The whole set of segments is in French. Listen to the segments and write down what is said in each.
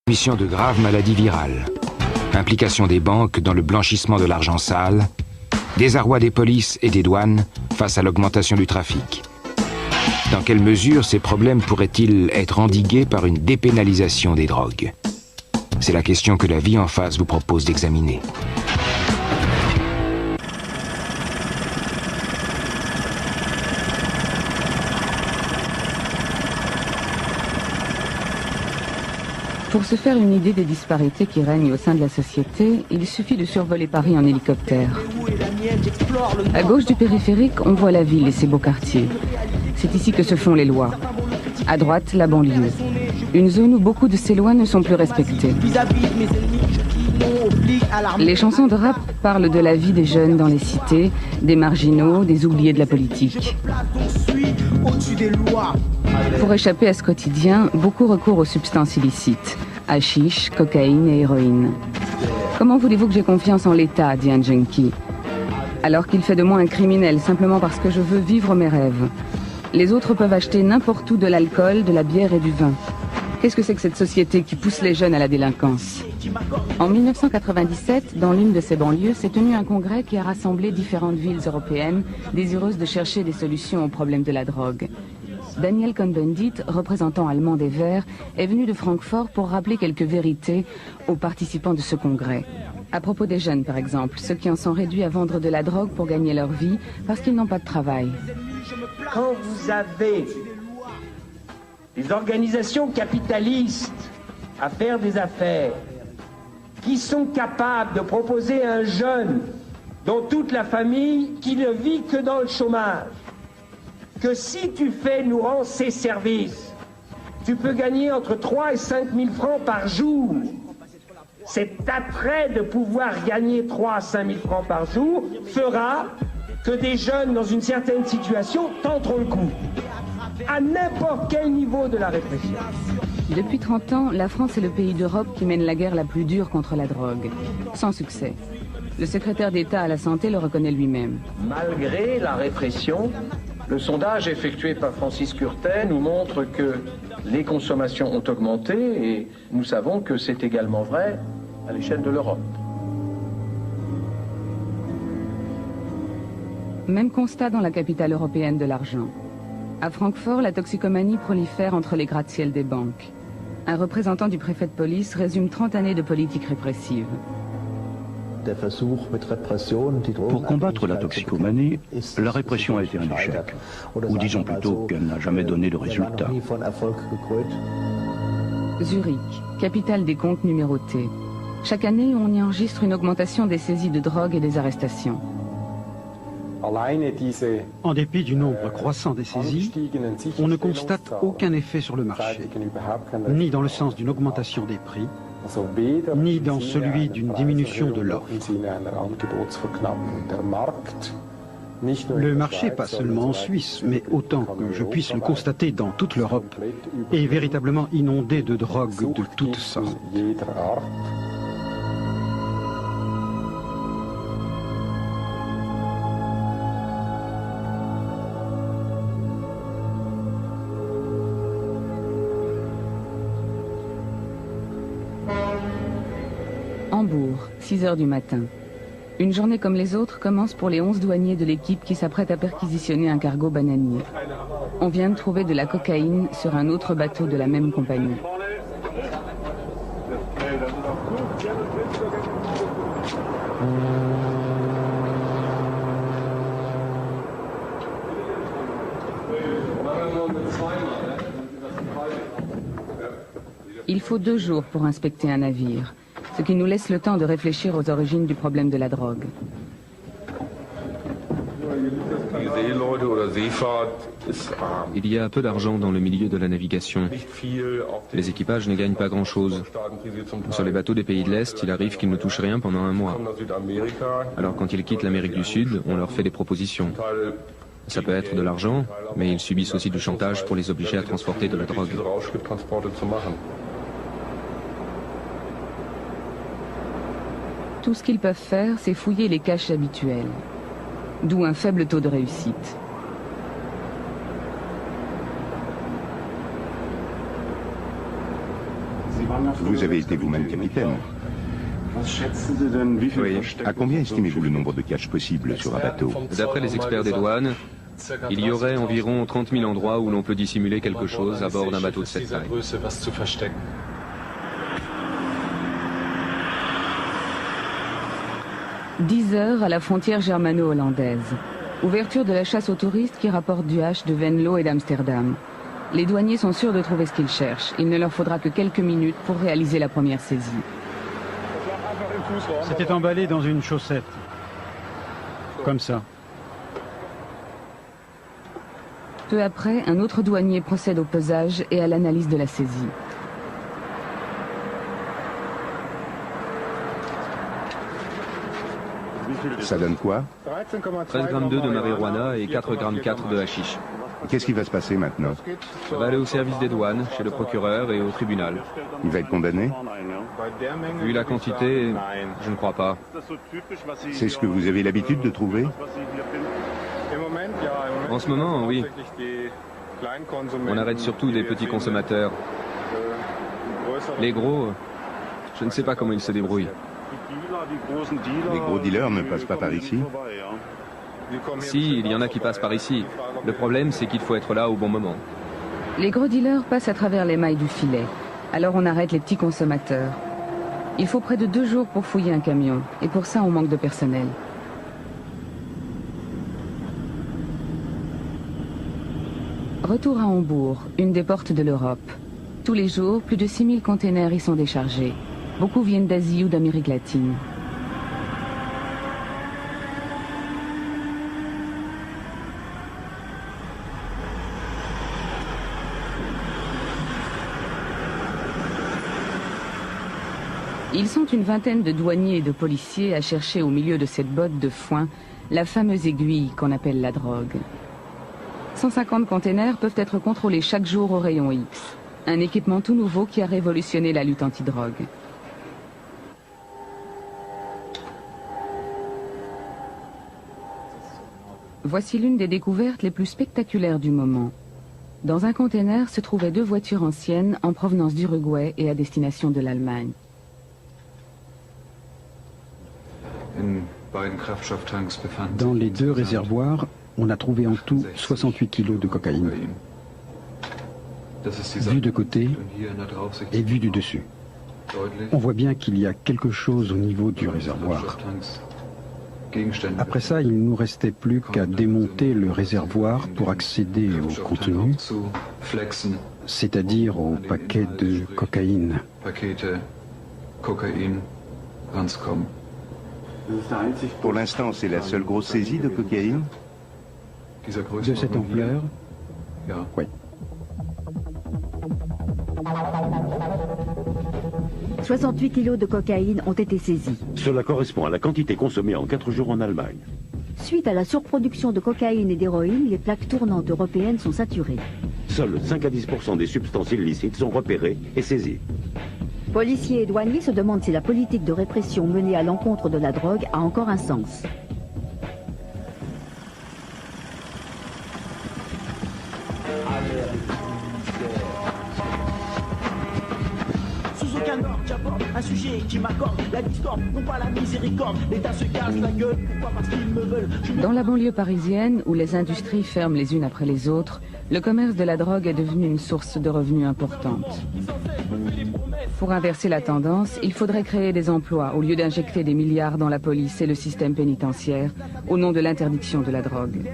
Transmission de graves maladies virales, implication des banques dans le blanchissement de l'argent sale, désarroi des polices et des douanes face à l'augmentation du trafic. Dans quelle mesure ces problèmes pourraient-ils être endigués par une dépénalisation des drogues? C'est la question que La Vie en Face vous propose d'examiner. Pour se faire une idée des disparités qui règnent au sein de la société, il suffit de survoler Paris en hélicoptère. À gauche du périphérique, on voit la ville et ses beaux quartiers. C'est ici que se font les lois. À droite, la banlieue. Une zone où beaucoup de ces lois ne sont plus respectées. Les chansons de rap parlent de la vie des jeunes dans les cités, des marginaux, des oubliés de la politique. Pour échapper à ce quotidien, beaucoup recourent aux substances illicites, hashish, cocaïne et héroïne. Comment voulez-vous que j'ai confiance en l'État, dit un junkie. Alors qu'il fait de moi un criminel simplement parce que je veux vivre mes rêves. Les autres peuvent acheter n'importe où de l'alcool, de la bière et du vin. Qu'est-ce que c'est que cette société qui pousse les jeunes à la délinquance? En 1997, dans l'une de ces banlieues, s'est tenu un congrès qui a rassemblé différentes villes européennes désireuses de chercher des solutions au problème de la drogue. Daniel Cohn-Bendit, représentant allemand des Verts, est venu de Francfort pour rappeler quelques vérités aux participants de ce congrès. À propos des jeunes, par exemple, ceux qui en sont réduits à vendre de la drogue pour gagner leur vie parce qu'ils n'ont pas de travail. Quand vous avez des organisations capitalistes à faire des affaires qui sont capables de proposer à un jeune dont toute la famille qui ne vit que dans le chômage que si tu nous rends ces services, tu peux gagner entre 3 et 5 000 francs par jour. Cet attrait de pouvoir gagner 3 à 5 000 francs par jour fera que des jeunes dans une certaine situation tenteront le coup, à n'importe quel niveau de la répression. Depuis 30 ans, la France est le pays d'Europe qui mène la guerre la plus dure contre la drogue, sans succès. Le secrétaire d'État à la santé le reconnaît lui-même. Malgré la répression, le sondage effectué par Francis Curtet nous montre que les consommations ont augmenté et nous savons que c'est également vrai à l'échelle de l'Europe. Même constat dans la capitale européenne de l'argent. À Francfort, la toxicomanie prolifère entre les gratte-ciel des banques. Un représentant du préfet de police résume 30 années de politique répressive. Pour combattre la toxicomanie, la répression a été un échec, ou disons plutôt qu'elle n'a jamais donné de résultat. Zurich, capitale des comptes numérotés. Chaque année, on y enregistre une augmentation des saisies de drogue et des arrestations. En dépit du nombre croissant des saisies, on ne constate aucun effet sur le marché, ni dans le sens d'une augmentation des prix, ni dans celui d'une diminution de l'offre. Le marché, pas seulement en Suisse, mais autant que je puisse le constater dans toute l'Europe, est véritablement inondé de drogues de toutes sortes. Hambourg, 6 h du matin. Une journée comme les autres commence pour les 11 douaniers de l'équipe qui s'apprêtent à perquisitionner un cargo bananier. On vient de trouver de la cocaïne sur un autre bateau de la même compagnie. Il faut 2 jours pour inspecter un navire, ce qui nous laisse le temps de réfléchir aux origines du problème de la drogue. Il y a peu d'argent dans le milieu de la navigation. Les équipages ne gagnent pas grand-chose. Sur les bateaux des pays de l'Est, il arrive qu'ils ne touchent rien pendant un mois. Alors quand ils quittent l'Amérique du Sud, on leur fait des propositions. Ça peut être de l'argent, mais ils subissent aussi du chantage pour les obliger à transporter de la drogue. Tout ce qu'ils peuvent faire, c'est fouiller les caches habituelles. D'où un faible taux de réussite. Vous avez été vous-même capitaine. Oui. À combien estimez-vous le nombre de caches possibles sur un bateau? D'après les experts des douanes, il y aurait environ 30 000 endroits où l'on peut dissimuler quelque chose à bord d'un bateau de cette taille. « 10 heures à la frontière germano-hollandaise. Ouverture de la chasse aux touristes qui rapporte du hache de Venlo et d'Amsterdam. Les douaniers sont sûrs de trouver ce qu'ils cherchent. Il ne leur faudra que quelques minutes pour réaliser la première saisie. C'était emballé dans une chaussette. Comme ça. Peu après, un autre douanier procède au pesage et à l'analyse de la saisie. Ça donne quoi? 13,2 grammes de marijuana et 4,4 grammes de hashish. Qu'est-ce qui va se passer maintenant? Ça va aller au service des douanes, chez le procureur et au tribunal. Il va être condamné? Vu la quantité, je ne crois pas. C'est ce que vous avez l'habitude de trouver? En ce moment, oui. On arrête surtout des petits consommateurs. Les gros, je ne sais pas comment ils se débrouillent. Les gros dealers ne passent pas par ici? Si, il y en a qui passent par ici. Le problème, c'est qu'il faut être là au bon moment. Les gros dealers passent à travers les mailles du filet. Alors on arrête les petits consommateurs. Il faut près de 2 jours pour fouiller un camion. Et pour ça, on manque de personnel. Retour à Hambourg, une des portes de l'Europe. Tous les jours, plus de 6000 containers y sont déchargés. Beaucoup viennent d'Asie ou d'Amérique latine. Ils sont une vingtaine de douaniers et de policiers à chercher au milieu de cette botte de foin la fameuse aiguille qu'on appelle la drogue. 150 containers peuvent être contrôlés chaque jour au rayon X. Un équipement tout nouveau qui a révolutionné la lutte antidrogue. Voici l'une des découvertes les plus spectaculaires du moment. Dans un container se trouvaient 2 voitures anciennes en provenance d'Uruguay et à destination de l'Allemagne. Dans les 2 réservoirs, on a trouvé en tout 68 kilos de cocaïne. Vu de côté et vu du dessus. On voit bien qu'il y a quelque chose au niveau du réservoir. Après ça, il ne nous restait plus qu'à démonter le réservoir pour accéder au contenu, c'est-à-dire au paquet de cocaïne. Pour l'instant, c'est la seule grosse saisie de cocaïne? De cette ampleur? Oui. « 68 kilos de cocaïne ont été saisis. Cela correspond à la quantité consommée en 4 jours en Allemagne. Suite à la surproduction de cocaïne et d'héroïne, les plaques tournantes européennes sont saturées. Seuls 5 à 10% des substances illicites sont repérées et saisies. Policiers et douaniers se demandent si la politique de répression menée à l'encontre de la drogue a encore un sens. Sous aucun ordre, j'aborde un sujet qui m'accorde la discorde, non pas la miséricorde. L'État se casse la gueule, pourquoi? Parce qu'ils me veulent. Dans la banlieue parisienne, où les industries ferment les unes après les autres, le commerce de la drogue est devenu une source de revenus importante. Pour inverser la tendance, il faudrait créer des emplois au lieu d'injecter des milliards dans la police et le système pénitentiaire au nom de l'interdiction de la drogue.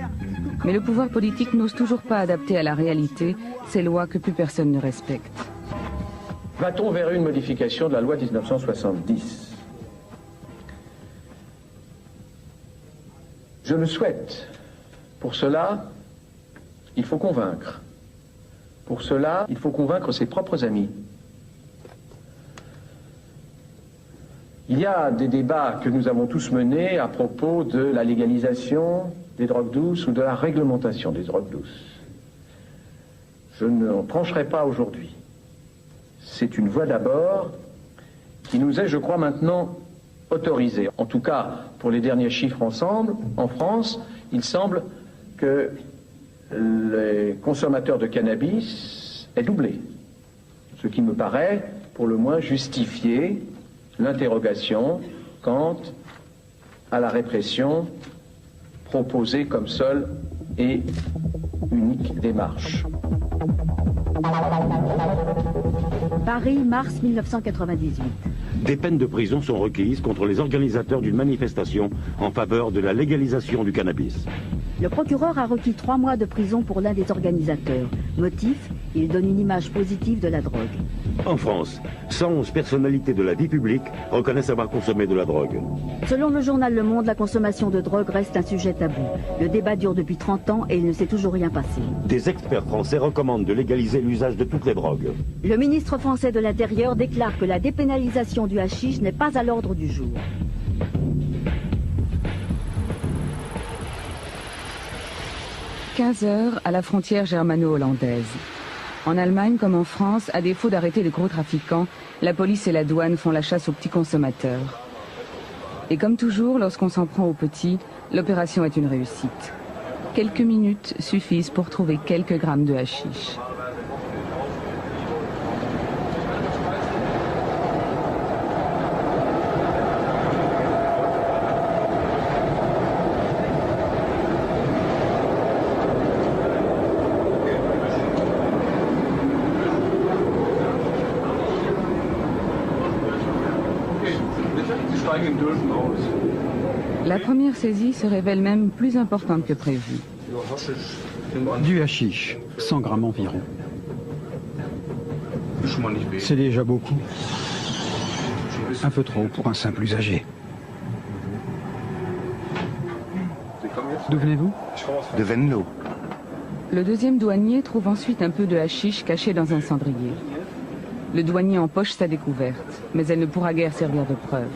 Mais le pouvoir politique n'ose toujours pas adapter à la réalité ces lois que plus personne ne respecte. Va-t-on vers une modification de la loi 1970 ? Je le souhaite. Pour cela, il faut convaincre. Pour cela, il faut convaincre ses propres amis. Il y a des débats que nous avons tous menés à propos de la légalisation des drogues douces ou de la réglementation des drogues douces. Je n'en trancherai pas aujourd'hui. C'est une voie d'abord qui nous est, je crois, maintenant autorisée. En tout cas, pour les derniers chiffres ensemble, en France, il semble que les consommateurs de cannabis aient doublé. Ce qui me paraît pour le moins justifier l'interrogation quant à la répression proposée comme seule et unique démarche. Paris, mars 1998. Des peines de prison sont requises contre les organisateurs d'une manifestation en faveur de la légalisation du cannabis. Le procureur a requis 3 mois de prison pour l'un des organisateurs. Motif, il donne une image positive de la drogue. En France, 111 personnalités de la vie publique reconnaissent avoir consommé de la drogue. Selon le journal Le Monde, la consommation de drogue reste un sujet tabou. Le débat dure depuis 30 ans et il ne s'est toujours rien passé. Des experts français recommandent de légaliser l'usage de toutes les drogues. Le ministre français de l'Intérieur déclare que la dépénalisation du hashish n'est pas à l'ordre du jour. « 15 heures à la frontière germano-hollandaise. En Allemagne comme en France, à défaut d'arrêter les gros trafiquants, la police et la douane font la chasse aux petits consommateurs. Et comme toujours, lorsqu'on s'en prend aux petits, l'opération est une réussite. Quelques minutes suffisent pour trouver quelques grammes de hashish. La première saisie se révèle même plus importante que prévu. Du hashish, 100 grammes environ. C'est déjà beaucoup. Un peu trop pour un simple usager. D'où venez-vous? De Venlo. Le deuxième douanier trouve ensuite un peu de hashish caché dans un cendrier. Le douanier empoche sa découverte, mais elle ne pourra guère servir de preuve.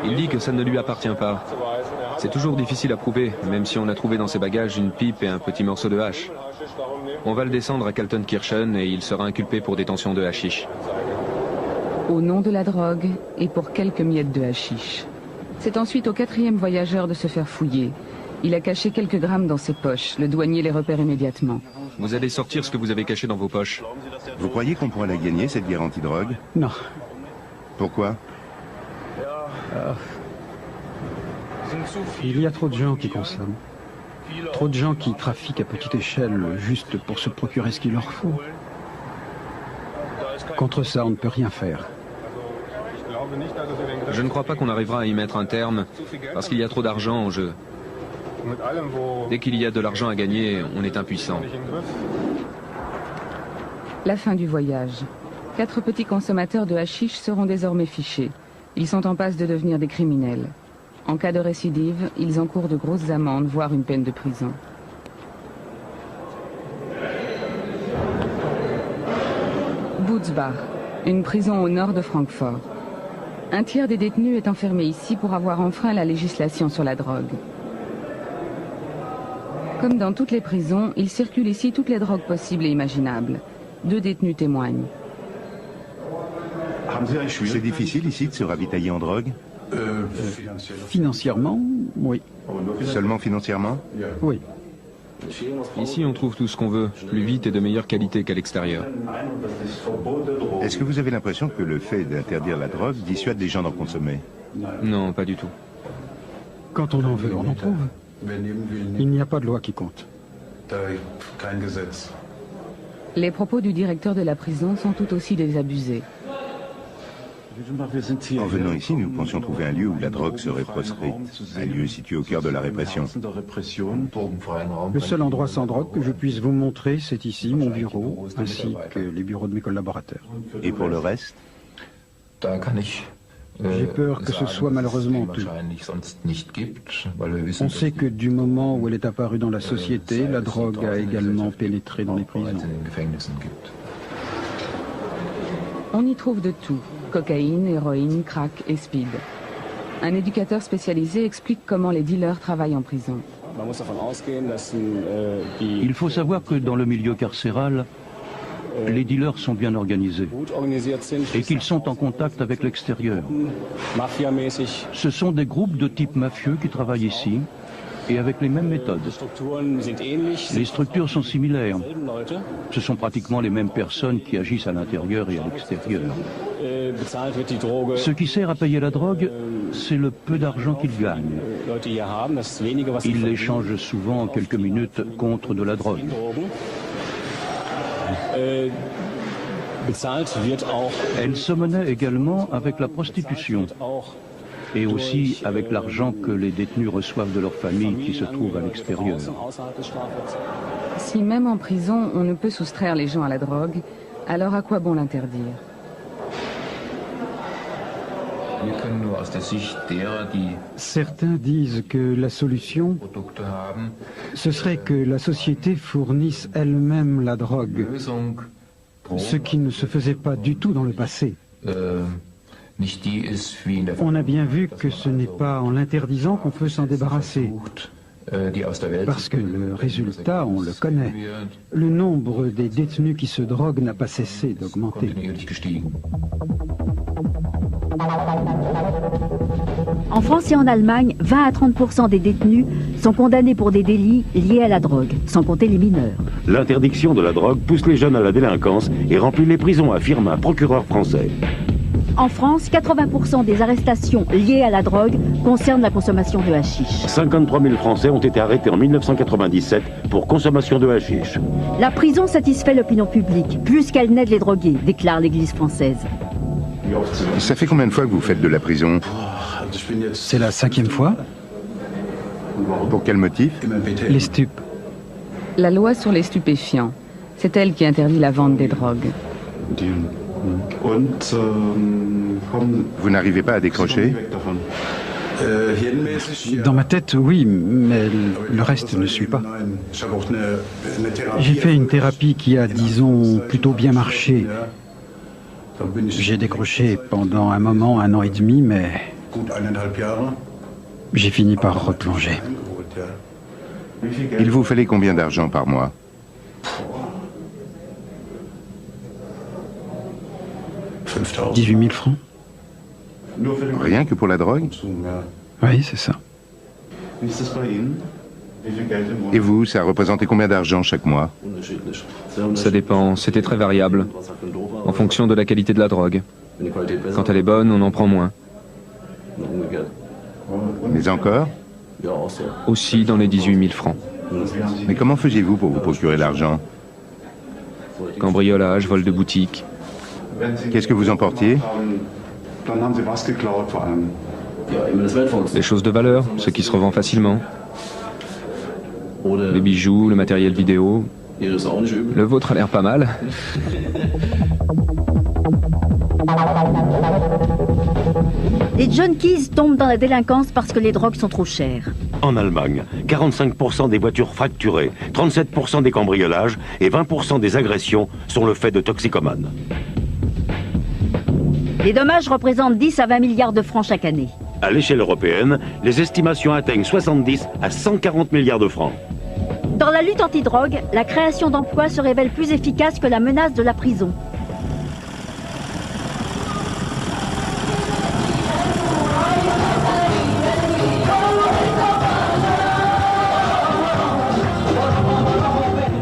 Il dit que ça ne lui appartient pas. C'est toujours difficile à prouver, même si on a trouvé dans ses bagages une pipe et un petit morceau de hache. On va le descendre à Kaltenkirchen et il sera inculpé pour détention de hashish. Au nom de la drogue et pour quelques miettes de hashish. C'est ensuite au 4e voyageur de se faire fouiller. Il a caché quelques grammes dans ses poches. Le douanier les repère immédiatement. Vous allez sortir ce que vous avez caché dans vos poches. Vous croyez qu'on pourrait la gagner, cette guerre anti-drogue? Non. Pourquoi? Il y a trop de gens qui consomment. Trop de gens qui trafiquent à petite échelle juste pour se procurer ce qu'il leur faut. Contre ça, on ne peut rien faire. Je ne crois pas qu'on arrivera à y mettre un terme, parce qu'il y a trop d'argent en jeu. Dès qu'il y a de l'argent à gagner, on est impuissant. La fin du voyage. 4 petits consommateurs de hashish seront désormais fichés. Ils sont en passe de devenir des criminels. En cas de récidive, ils encourent de grosses amendes, voire une peine de prison. Butzbach, une prison au nord de Francfort. Un tiers des détenus est enfermé ici pour avoir enfreint la législation sur la drogue. Comme dans toutes les prisons, il circule ici toutes les drogues possibles et imaginables. 2 détenus témoignent. C'est difficile ici de se ravitailler en drogue? Financièrement, oui. Seulement financièrement? Oui. Ici, on trouve tout ce qu'on veut, plus vite et de meilleure qualité qu'à l'extérieur. Est-ce que vous avez l'impression que le fait d'interdire la drogue dissuade les gens d'en consommer? Non, pas du tout. Quand on en veut, on en trouve. Il n'y a pas de loi qui compte. Les propos du directeur de la prison sont tout aussi désabusés. En venant ici, nous pensions trouver un lieu où la drogue serait proscrite, un lieu situé au cœur de la répression. Le seul endroit sans drogue que je puisse vous montrer, c'est ici, mon bureau, ainsi que les bureaux de mes collaborateurs. Et pour le reste? J'ai peur que ce soit malheureusement tout. On sait que du moment où elle est apparue dans la société, la drogue a également pénétré dans les prisons. On y trouve de tout. Cocaïne, héroïne, crack et speed. Un éducateur spécialisé explique comment les dealers travaillent en prison. Il faut savoir que dans le milieu carcéral, les dealers sont bien organisés et qu'ils sont en contact avec l'extérieur. Ce sont des groupes de type mafieux qui travaillent ici et avec les mêmes méthodes. Les structures sont similaires. Ce sont pratiquement les mêmes personnes qui agissent à l'intérieur et à l'extérieur. Ce qui sert à payer la drogue, c'est le peu d'argent qu'ils gagnent. Ils l'échangent souvent en quelques minutes contre de la drogue. Elle se monnaie également avec la prostitution et aussi avec l'argent que les détenus reçoivent de leurs familles qui se trouvent à l'extérieur. Si même en prison on ne peut soustraire les gens à la drogue, alors à quoi bon l'interdire? Certains disent que la solution, ce serait que la société fournisse elle-même la drogue, ce qui ne se faisait pas du tout dans le passé. On a bien vu que ce n'est pas en l'interdisant qu'on peut s'en débarrasser, parce que le résultat, on le connaît. Le nombre des détenus qui se droguent n'a pas cessé d'augmenter. En France et en Allemagne, 20 à 30% des détenus sont condamnés pour des délits liés à la drogue, sans compter les mineurs. L'interdiction de la drogue pousse les jeunes à la délinquance et remplit les prisons, affirme un procureur français. En France, 80% des arrestations liées à la drogue concernent la consommation de hashish. 53 000 Français ont été arrêtés en 1997 pour consommation de hashish. La prison satisfait l'opinion publique, plus qu'elle n'aide les drogués, déclare l'Église française. Ça fait combien de fois que vous faites de la prison? C'est la 5e fois. Pour quel motif? Les stupes. La loi sur les stupéfiants, c'est elle qui interdit la vente des drogues. Vous n'arrivez pas à décrocher? Dans ma tête, oui, mais le reste ne suit pas. J'ai fait une thérapie qui a, disons, plutôt bien marché. J'ai décroché pendant un moment, 1 an et demi, mais j'ai fini par replonger. Il vous fallait combien d'argent par mois? « 18 000 francs. Rien que pour la drogue? Oui, c'est ça. Et vous, ça représentait combien d'argent chaque mois? Ça dépend, c'était très variable, en fonction de la qualité de la drogue. Quand elle est bonne, on en prend moins. Mais encore? Aussi dans les 18 000 francs. Mais comment faisiez-vous pour vous procurer l'argent? Cambriolage, vol de boutique. Qu'est-ce que vous emportiez? Des choses de valeur, ce qui se revend facilement. Les bijoux, le matériel vidéo. Le vôtre a l'air pas mal. Les junkies tombent dans la délinquance parce que les drogues sont trop chères. En Allemagne, 45% des voitures fracturées, 37% des cambriolages et 20% des agressions sont le fait de toxicomanes. Les dommages représentent 10 à 20 milliards de francs chaque année. À l'échelle européenne, les estimations atteignent 70 à 140 milliards de francs. Dans la lutte anti-drogue, la création d'emplois se révèle plus efficace que la menace de la prison.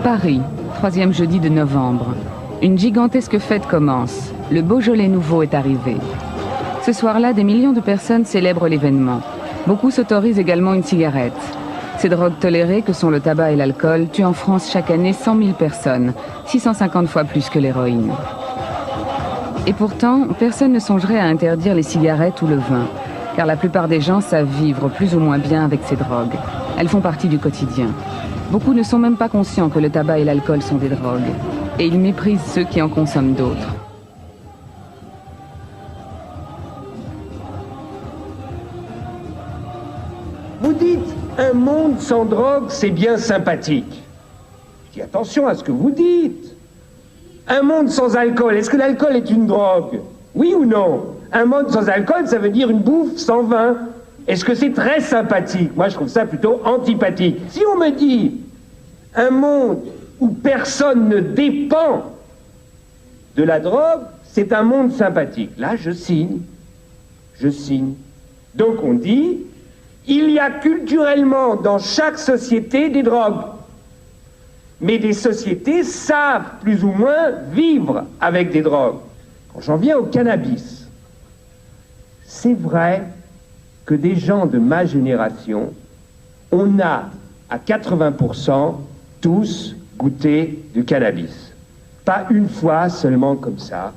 Paris, 3e jeudi de novembre. Une gigantesque fête commence. Le Beaujolais nouveau est arrivé. Ce soir-là, des millions de personnes célèbrent l'événement. Beaucoup s'autorisent également une cigarette. Ces drogues tolérées, que sont le tabac et l'alcool, tuent en France chaque année 100 000 personnes, 650 fois plus que l'héroïne. Et pourtant, personne ne songerait à interdire les cigarettes ou le vin, car la plupart des gens savent vivre plus ou moins bien avec ces drogues. Elles font partie du quotidien. Beaucoup ne sont même pas conscients que le tabac et l'alcool sont des drogues, et ils méprisent ceux qui en consomment d'autres. Vous dites, un monde sans drogue, c'est bien sympathique. Je dis attention à ce que vous dites. Un monde sans alcool, est-ce que l'alcool est une drogue? Oui ou non? Un monde sans alcool, ça veut dire une bouffe sans vin. Est-ce que c'est très sympathique? Moi, je trouve ça plutôt antipathique. Si on me dit un monde où personne ne dépend de la drogue, c'est un monde sympathique. Là, je signe. Je signe. Donc on dit, Il y a culturellement dans chaque société des drogues. Mais des sociétés savent plus ou moins vivre avec des drogues. Quand j'en viens au cannabis, c'est vrai que des gens de ma génération, on a à 80% tous goûté du cannabis. Pas une fois seulement comme ça,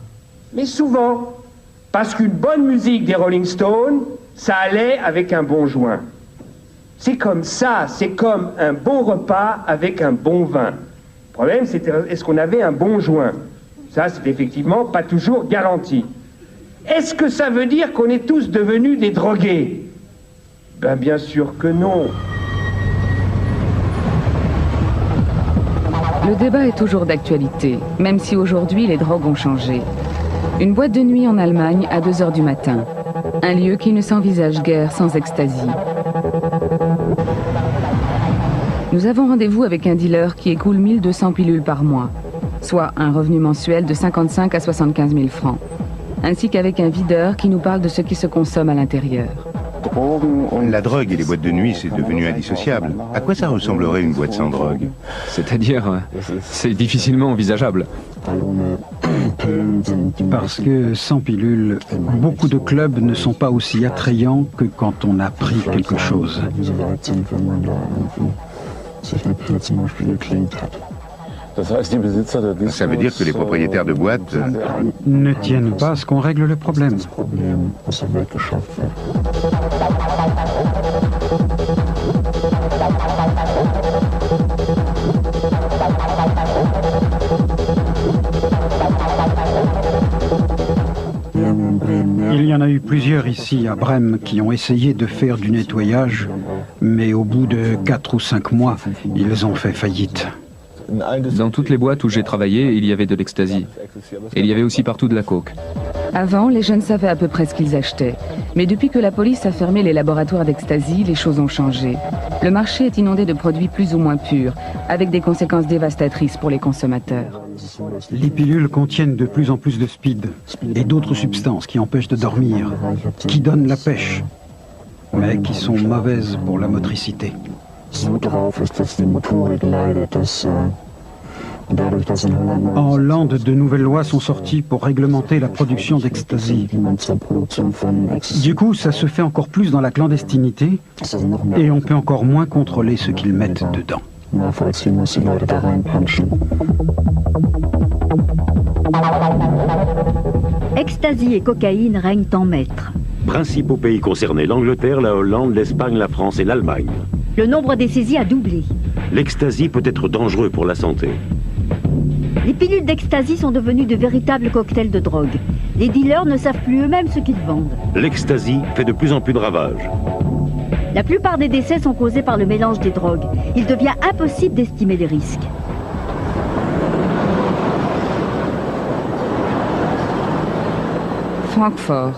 mais souvent. Parce qu'une bonne musique des Rolling Stones, ça allait avec un bon joint. C'est comme ça, c'est comme un bon repas avec un bon vin. Le problème, c'est est-ce qu'on avait un bon joint? Ça, c'est effectivement pas toujours garanti. Est-ce que ça veut dire qu'on est tous devenus des drogués? Ben bien sûr que non. Le débat est toujours d'actualité, même si aujourd'hui les drogues ont changé. Une boîte de nuit en Allemagne à 2 h du matin. Un lieu qui ne s'envisage guère sans ecstasy. Nous avons rendez-vous avec un dealer qui écoule 1200 pilules par mois, soit un revenu mensuel de 55 à 75 000 francs, ainsi qu'avec un videur qui nous parle de ce qui se consomme à l'intérieur. La drogue et les boîtes de nuit, c'est devenu indissociable. À quoi ça ressemblerait une boîte sans drogue? C'est-à-dire, c'est difficilement envisageable. Parce que sans pilule, beaucoup de clubs ne sont pas aussi attrayants que quand on a pris quelque chose. Ça veut dire que les propriétaires de boîtes ne tiennent pas à ce qu'on règle le problème. Il y en a eu plusieurs ici à Brême qui ont essayé de faire du nettoyage, mais au bout de 4 ou 5 mois, ils ont fait faillite. Dans toutes les boîtes où j'ai travaillé, il y avait de l'ecstasy. Et il y avait aussi partout de la coke. Avant, les jeunes savaient à peu près ce qu'ils achetaient. Mais depuis que la police a fermé les laboratoires d'ecstasy, les choses ont changé. Le marché est inondé de produits plus ou moins purs, avec des conséquences dévastatrices pour les consommateurs. Les pilules contiennent de plus en plus de speed et d'autres substances qui empêchent de dormir, qui donnent la pêche, mais qui sont mauvaises pour la motricité. En Hollande, de nouvelles lois sont sorties pour réglementer la production d'ecstasy. Du coup, ça se fait encore plus dans la clandestinité et on peut encore moins contrôler ce qu'ils mettent dedans. Ecstasy et cocaïne règnent en maître. Principaux pays concernés, l'Angleterre, la Hollande, l'Espagne, la France et l'Allemagne. Le nombre des saisies a doublé. L'ecstasy peut être dangereux pour la santé. Les pilules d'ecstasy sont devenues de véritables cocktails de drogue. Les dealers ne savent plus eux-mêmes ce qu'ils vendent. L'ecstasy fait de plus en plus de ravages. La plupart des décès sont causés par le mélange des drogues. Il devient impossible d'estimer les risques. Francfort.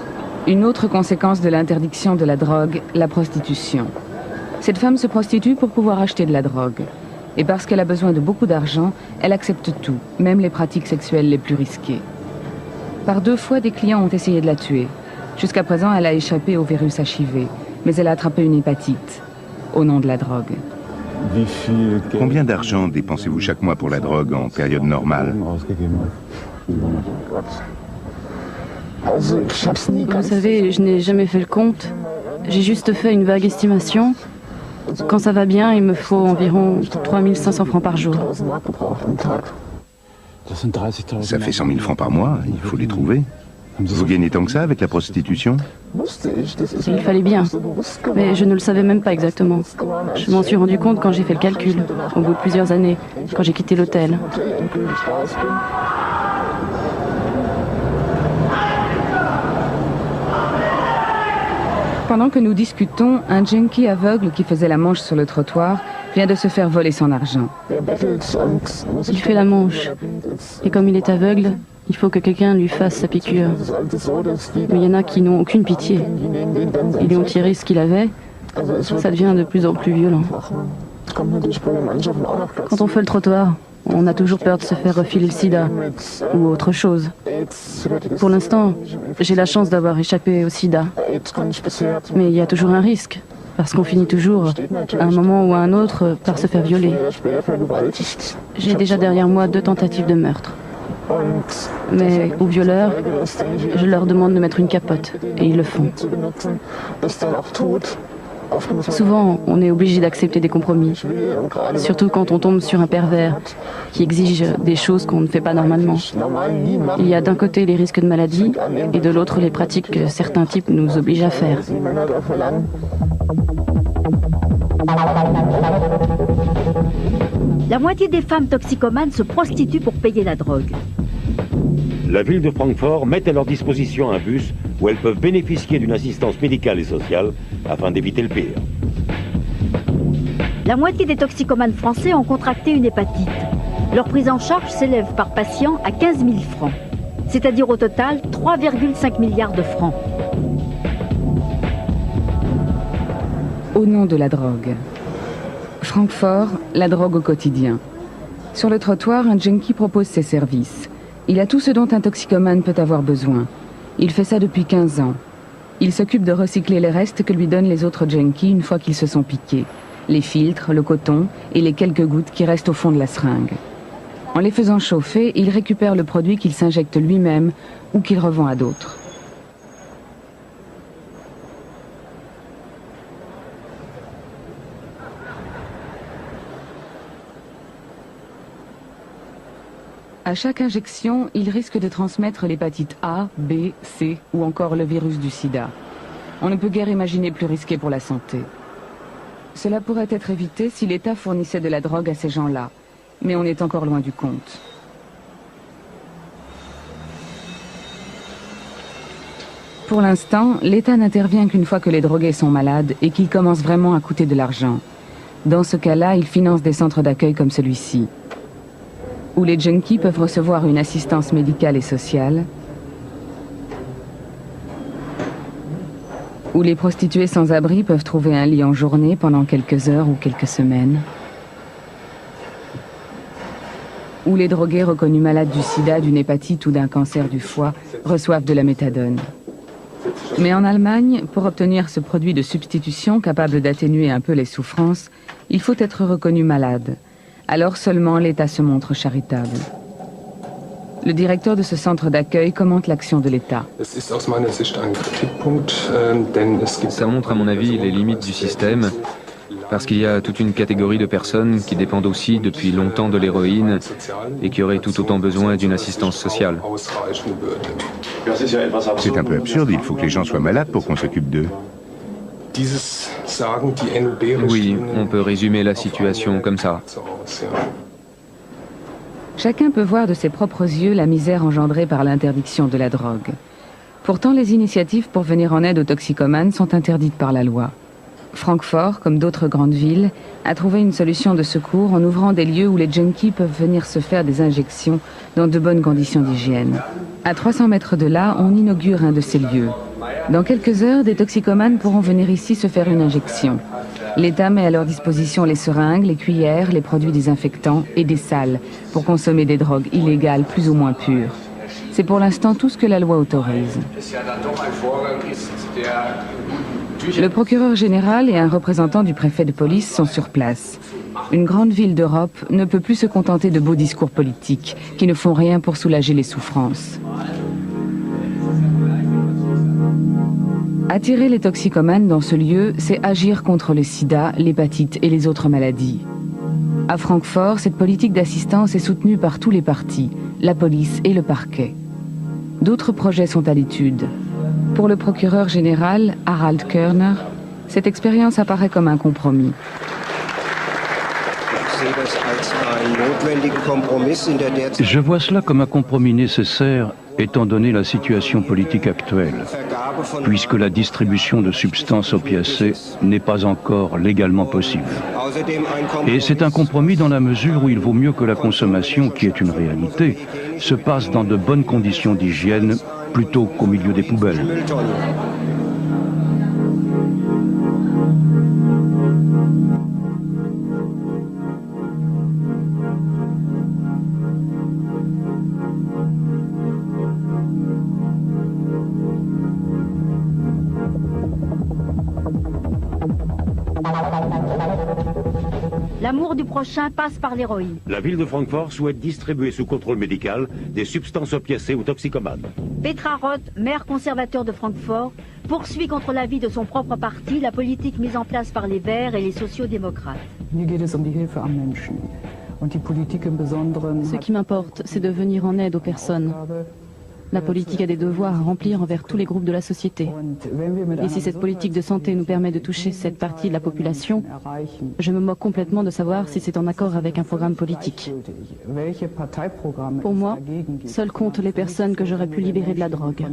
Une autre conséquence de l'interdiction de la drogue, la prostitution. Cette femme se prostitue pour pouvoir acheter de la drogue. Et parce qu'elle a besoin de beaucoup d'argent, elle accepte tout, même les pratiques sexuelles les plus risquées. Par 2 fois, des clients ont essayé de la tuer. Jusqu'à présent, elle a échappé au virus HIV, mais elle a attrapé une hépatite, au nom de la drogue. Combien d'argent dépensez-vous chaque mois pour la drogue en période normale? Vous savez, je n'ai jamais fait le compte. J'ai juste fait une vague estimation. Quand ça va bien, il me faut environ 3500 francs par jour. Ça fait 100 000 francs par mois, il faut les trouver. Vous gagnez tant que ça avec la prostitution? Il fallait bien, mais je ne le savais même pas exactement. Je m'en suis rendu compte quand j'ai fait le calcul, au bout de plusieurs années, quand j'ai quitté l'hôtel. Pendant que nous discutons, un junkie aveugle qui faisait la manche sur le trottoir vient de se faire voler son argent. Il fait la manche. Et comme il est aveugle, il faut que quelqu'un lui fasse sa piqûre. Mais il y en a qui n'ont aucune pitié. Ils lui ont tiré ce qu'il avait. Ça devient de plus en plus violent. Quand on fait le trottoir, on a toujours peur de se faire refiler le sida ou autre chose. Pour l'instant, j'ai la chance d'avoir échappé au sida. Mais il y a toujours un risque. parce qu'on finit toujours, à un moment ou à un autre, par se faire violer. J'ai déjà derrière moi 2 tentatives de meurtre. Mais aux violeurs, je leur demande de mettre une capote, et ils le font. Souvent, on est obligé d'accepter des compromis, surtout quand on tombe sur un pervers qui exige des choses qu'on ne fait pas normalement. Il y a d'un côté les risques de maladie et de l'autre les pratiques que certains types nous obligent à faire. La moitié des femmes toxicomanes se prostituent pour payer la drogue. La ville de Francfort met à leur disposition un bus où elles peuvent bénéficier d'une assistance médicale et sociale afin d'éviter le pire. La moitié des toxicomanes français ont contracté une hépatite. Leur prise en charge s'élève par patient à 15 000 francs, c'est-à-dire au total 3,5 milliards de francs. Au nom de la drogue. Francfort, la drogue au quotidien. Sur le trottoir, un junkie propose ses services. Il a tout ce dont un toxicomane peut avoir besoin. Il fait ça depuis 15 ans. Il s'occupe de recycler les restes que lui donnent les autres junkies une fois qu'ils se sont piqués. Les filtres, le coton et les quelques gouttes qui restent au fond de la seringue. En les faisant chauffer, il récupère le produit qu'il s'injecte lui-même ou qu'il revend à d'autres. À chaque injection, il risque de transmettre l'hépatite A, B, C ou encore le virus du sida. On ne peut guère imaginer plus risqué pour la santé. Cela pourrait être évité si l'État fournissait de la drogue à ces gens-là, mais on est encore loin du compte. Pour l'instant, l'État n'intervient qu'une fois que les drogués sont malades et qu'ils commencent vraiment à coûter de l'argent. Dans ce cas-là, il finance des centres d'accueil comme celui-ci, où les junkies peuvent recevoir une assistance médicale et sociale, où les prostituées sans abri peuvent trouver un lit en journée pendant quelques heures ou quelques semaines, où les drogués reconnus malades du sida, d'une hépatite ou d'un cancer du foie reçoivent de la méthadone. Mais en Allemagne, pour obtenir ce produit de substitution capable d'atténuer un peu les souffrances, il faut être reconnu malade. Alors seulement l'État se montre charitable. Le directeur de ce centre d'accueil commente l'action de l'État. Ça montre à mon avis les limites du système, parce qu'il y a toute une catégorie de personnes qui dépendent aussi depuis longtemps de l'héroïne et qui auraient tout autant besoin d'une assistance sociale. C'est un peu absurde, il faut que les gens soient malades pour qu'on s'occupe d'eux. Oui, on peut résumer la situation comme ça. Chacun peut voir de ses propres yeux la misère engendrée par l'interdiction de la drogue. Pourtant, les initiatives pour venir en aide aux toxicomanes sont interdites par la loi. Francfort, comme d'autres grandes villes, a trouvé une solution de secours en ouvrant des lieux où les junkies peuvent venir se faire des injections dans de bonnes conditions d'hygiène. À 300 mètres de là, on inaugure un de ces lieux. Dans quelques heures, des toxicomanes pourront venir ici se faire une injection. L'État met à leur disposition les seringues, les cuillères, les produits désinfectants et des salles pour consommer des drogues illégales plus ou moins pures. C'est pour l'instant tout ce que la loi autorise. Le procureur général et un représentant du préfet de police sont sur place. Une grande ville d'Europe ne peut plus se contenter de beaux discours politiques qui ne font rien pour soulager les souffrances. Attirer les toxicomanes dans ce lieu, c'est agir contre le sida, l'hépatite et les autres maladies. À Francfort, cette politique d'assistance est soutenue par tous les partis, la police et le parquet. D'autres projets sont à l'étude. Pour le procureur général, Harald Körner, cette expérience apparaît comme un compromis. Je vois cela comme un compromis nécessaire étant donné la situation politique actuelle, puisque la distribution de substances opiacées n'est pas encore légalement possible. Et c'est un compromis dans la mesure où il vaut mieux que la consommation, qui est une réalité, se passe dans de bonnes conditions d'hygiène plutôt qu'au milieu des poubelles. L'amour du prochain passe par l'héroïne. La ville de Francfort souhaite distribuer sous contrôle médical des substances opiacées aux toxicomanes. Petra Roth, maire conservateur de Francfort, poursuit contre l'avis de son propre parti la politique mise en place par les Verts et les sociaux-démocrates. Ce qui m'importe, c'est de venir en aide aux personnes. La politique a des devoirs à remplir envers tous les groupes de la société. Et si cette politique de santé nous permet de toucher cette partie de la population, je me moque complètement de savoir si c'est en accord avec un programme politique. Pour moi, seules comptent les personnes que j'aurais pu libérer de la drogue.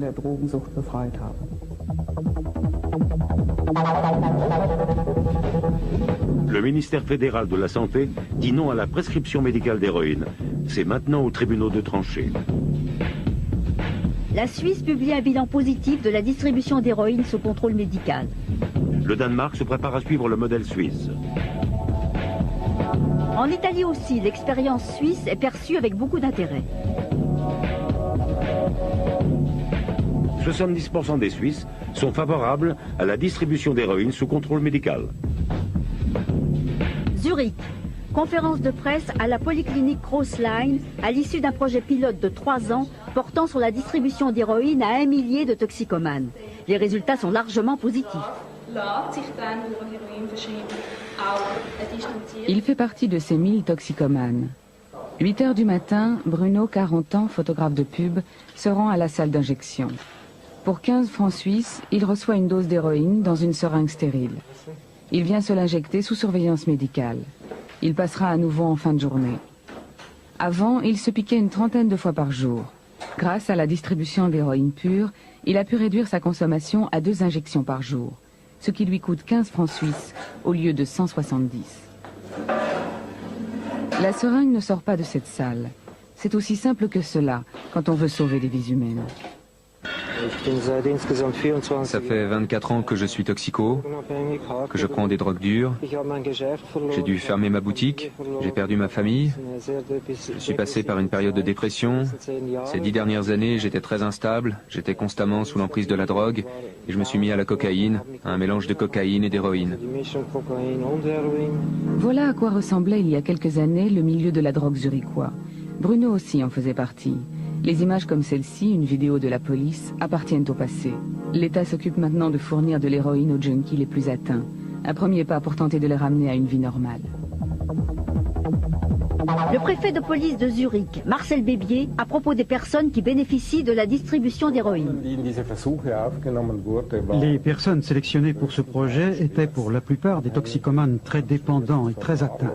Le ministère fédéral de la Santé dit non à la prescription médicale d'héroïne. C'est maintenant aux tribunaux de trancher. La Suisse publie un bilan positif de la distribution d'héroïne sous contrôle médical. Le Danemark se prépare à suivre le modèle suisse. En Italie aussi, l'expérience suisse est perçue avec beaucoup d'intérêt. 70% des Suisses sont favorables à la distribution d'héroïne sous contrôle médical. Zurich. Conférence de presse à la polyclinique Grossline à l'issue d'un projet pilote de 3 ans portant sur la distribution d'héroïne à 1 millier de toxicomanes. Les résultats sont largement positifs. Il fait partie de ces 1000 toxicomanes. 8 heures du matin, Bruno, 40 ans, photographe de pub, se rend à la salle d'injection. Pour 15 francs suisses, il reçoit une dose d'héroïne dans une seringue stérile. Il vient se l'injecter sous surveillance médicale. Il passera à nouveau en fin de journée. Avant, il se piquait une trentaine de fois par jour. Grâce à la distribution d'héroïne pure, il a pu réduire sa consommation à 2 injections par jour, ce qui lui coûte 15 francs suisses au lieu de 170. La seringue ne sort pas de cette salle. C'est aussi simple que cela quand on veut sauver des vies humaines. Ça fait 24 ans que je suis toxico, que je prends des drogues dures. J'ai dû fermer ma boutique, j'ai perdu ma famille. Je suis passé par une période de dépression. Ces 10 dernières années, j'étais très instable, j'étais constamment sous l'emprise de la drogue et je me suis mis à la cocaïne, à un mélange de cocaïne et d'héroïne. Voilà à quoi ressemblait il y a quelques années le milieu de la drogue zurichois. Bruno aussi en faisait partie. Les images comme celle-ci, une vidéo de la police, appartiennent au passé. L'État s'occupe maintenant de fournir de l'héroïne aux junkies les plus atteints. Un premier pas pour tenter de les ramener à une vie normale. Le préfet de police de Zurich, Marcel Bébier, à propos des personnes qui bénéficient de la distribution d'héroïne. Les personnes sélectionnées pour ce projet étaient pour la plupart des toxicomanes très dépendants et très atteints.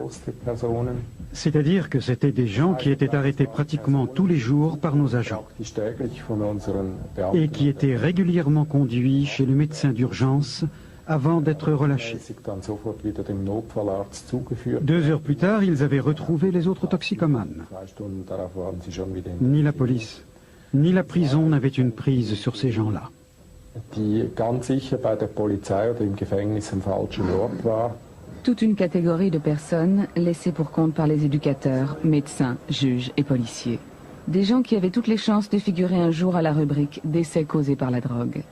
C'est-à-dire que c'étaient des gens qui étaient arrêtés pratiquement tous les jours par nos agents et qui étaient régulièrement conduits chez le médecin d'urgence avant d'être relâchés. 2 heures plus tard, ils avaient retrouvé les autres toxicomanes. Ni la police, ni la prison n'avaient une prise sur ces gens-là. Toute une catégorie de personnes laissées pour compte par les éducateurs, médecins, juges et policiers. Des gens qui avaient toutes les chances de figurer un jour à la rubrique « Décès causés par la drogue ».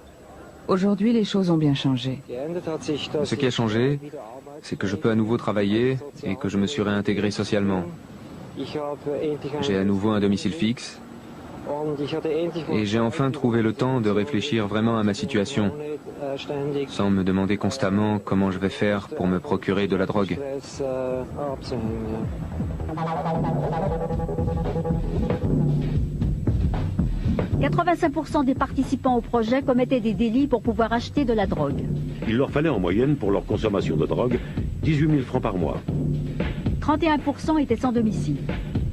Aujourd'hui, les choses ont bien changé. Ce qui a changé, c'est que je peux à nouveau travailler et que je me suis réintégré socialement. J'ai à nouveau un domicile fixe et j'ai enfin trouvé le temps de réfléchir vraiment à ma situation, sans me demander constamment comment je vais faire pour me procurer de la drogue. « 85% des participants au projet commettaient des délits pour pouvoir acheter de la drogue. Il leur fallait en moyenne pour leur consommation de drogue 18 000 francs par mois. 31% étaient sans domicile.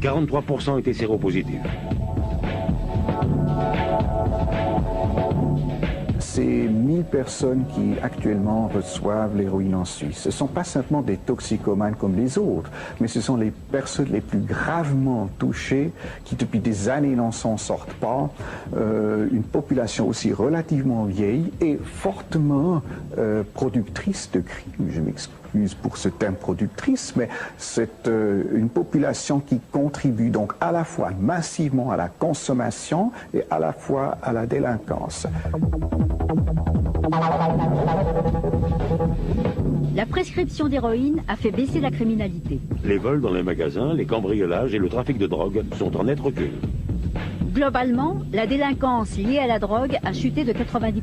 43% étaient séropositifs. Ces 1000 personnes qui actuellement reçoivent l'héroïne en Suisse, ce ne sont pas simplement des toxicomanes comme les autres, mais ce sont les personnes les plus gravement touchées qui depuis des années n'en s'en sortent pas, une population aussi relativement vieille et fortement productrice de crimes, je m'excuse. m'excuse pour ce terme productrice, mais c'est une population qui contribue donc à la fois massivement à la consommation et à la fois à la délinquance. La prescription d'héroïne a fait baisser la criminalité. Les vols dans les magasins, les cambriolages et le trafic de drogue sont en net recul. Globalement, la délinquance liée à la drogue a chuté de 90%.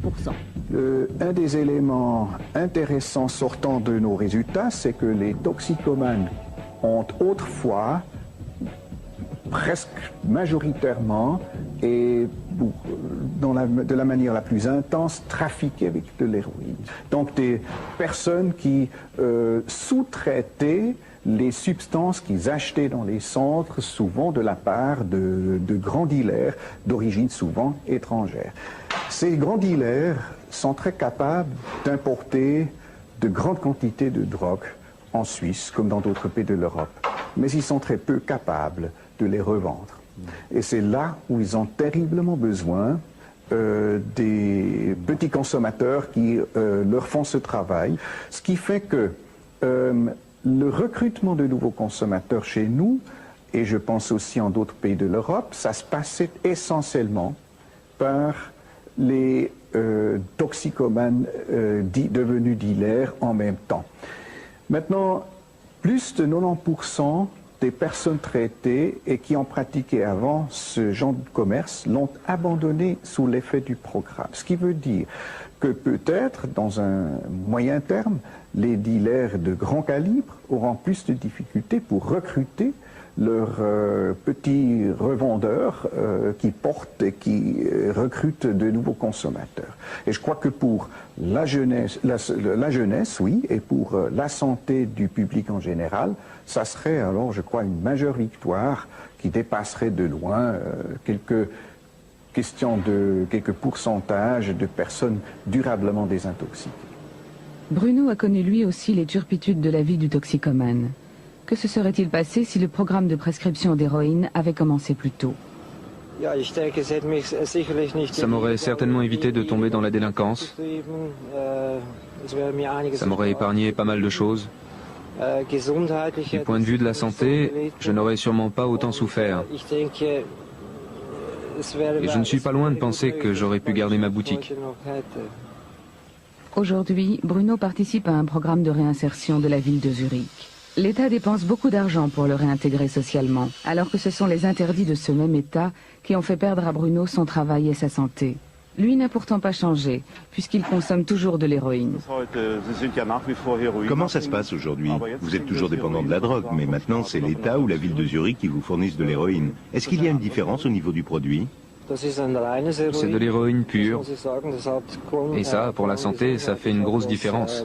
Un des éléments intéressants sortant de nos résultats, c'est que les toxicomanes ont autrefois, presque majoritairement et de la manière la plus intense, trafiqué avec de l'héroïne. Donc des personnes qui sous-traitaient les substances qu'ils achetaient dans les centres, souvent de la part de grands dealers d'origine souvent étrangère. Ces grands dealers sont très capables d'importer de grandes quantités de drogue en Suisse, comme dans d'autres pays de l'Europe. Mais ils sont très peu capables de les revendre. Et c'est là où ils ont terriblement besoin des petits consommateurs qui leur font ce travail. Ce qui fait que le recrutement de nouveaux consommateurs chez nous, et je pense aussi en d'autres pays de l'Europe, ça se passait essentiellement par les toxicomanes devenus dealers en même temps. Maintenant, plus de 90% des personnes traitées et qui ont pratiqué avant ce genre de commerce l'ont abandonné sous l'effet du programme. Ce qui veut dire que peut-être, dans un moyen terme, les dealers de grand calibre auront plus de difficultés pour recruter leurs petits revendeurs qui portent et qui recrutent de nouveaux consommateurs. Et je crois que pour la jeunesse, oui, et pour la santé du public en général, ça serait alors, je crois, une majeure victoire qui dépasserait de loin quelques pourcentages de personnes durablement désintoxiquées. Bruno a connu lui aussi les turpitudes de la vie du toxicomane. Que se serait-il passé si le programme de prescription d'héroïne avait commencé plus tôt? Ça m'aurait certainement évité de tomber dans la délinquance. Ça m'aurait épargné pas mal de choses. Du point de vue de la santé, je n'aurais sûrement pas autant souffert. Et je ne suis pas loin de penser que j'aurais pu garder ma boutique. Aujourd'hui, Bruno participe à un programme de réinsertion de la ville de Zurich. L'État dépense beaucoup d'argent pour le réintégrer socialement, alors que ce sont les interdits de ce même État qui ont fait perdre à Bruno son travail et sa santé. Lui n'a pourtant pas changé, puisqu'il consomme toujours de l'héroïne. Comment ça se passe aujourd'hui? Vous êtes toujours dépendant de la drogue, mais maintenant c'est l'État ou la ville de Zurich qui vous fournissent de l'héroïne. Est-ce qu'il y a une différence au niveau du produit? C'est de l'héroïne pure. Et ça, pour la santé, ça fait une grosse différence.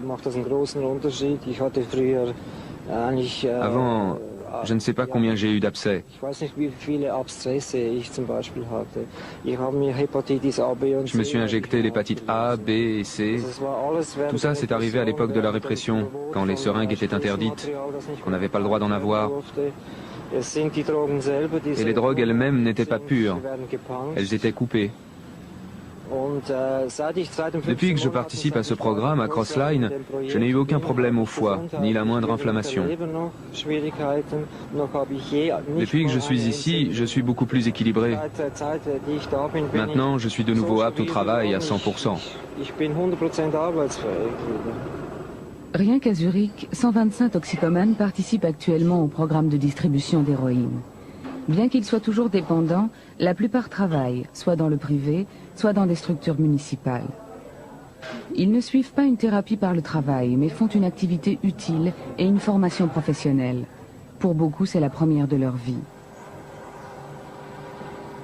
Avant, je ne sais pas combien j'ai eu d'abcès. Je me suis injecté l'hépatite A, B et C. Tout ça, c'est arrivé à l'époque de la répression, quand les seringues étaient interdites, qu'on n'avait pas le droit d'en avoir. Et les drogues elles-mêmes n'étaient pas pures. Elles étaient coupées. Depuis que je participe à ce programme à Crossline, je n'ai eu aucun problème au foie, ni la moindre inflammation. Depuis que je suis ici, je suis beaucoup plus équilibré. Maintenant, je suis de nouveau apte au travail à 100%. Rien qu'à Zurich, 125 toxicomanes participent actuellement au programme de distribution d'héroïne. Bien qu'ils soient toujours dépendants, la plupart travaillent, soit dans le privé, soit dans des structures municipales. Ils ne suivent pas une thérapie par le travail, mais font une activité utile et une formation professionnelle. Pour beaucoup, c'est la première de leur vie.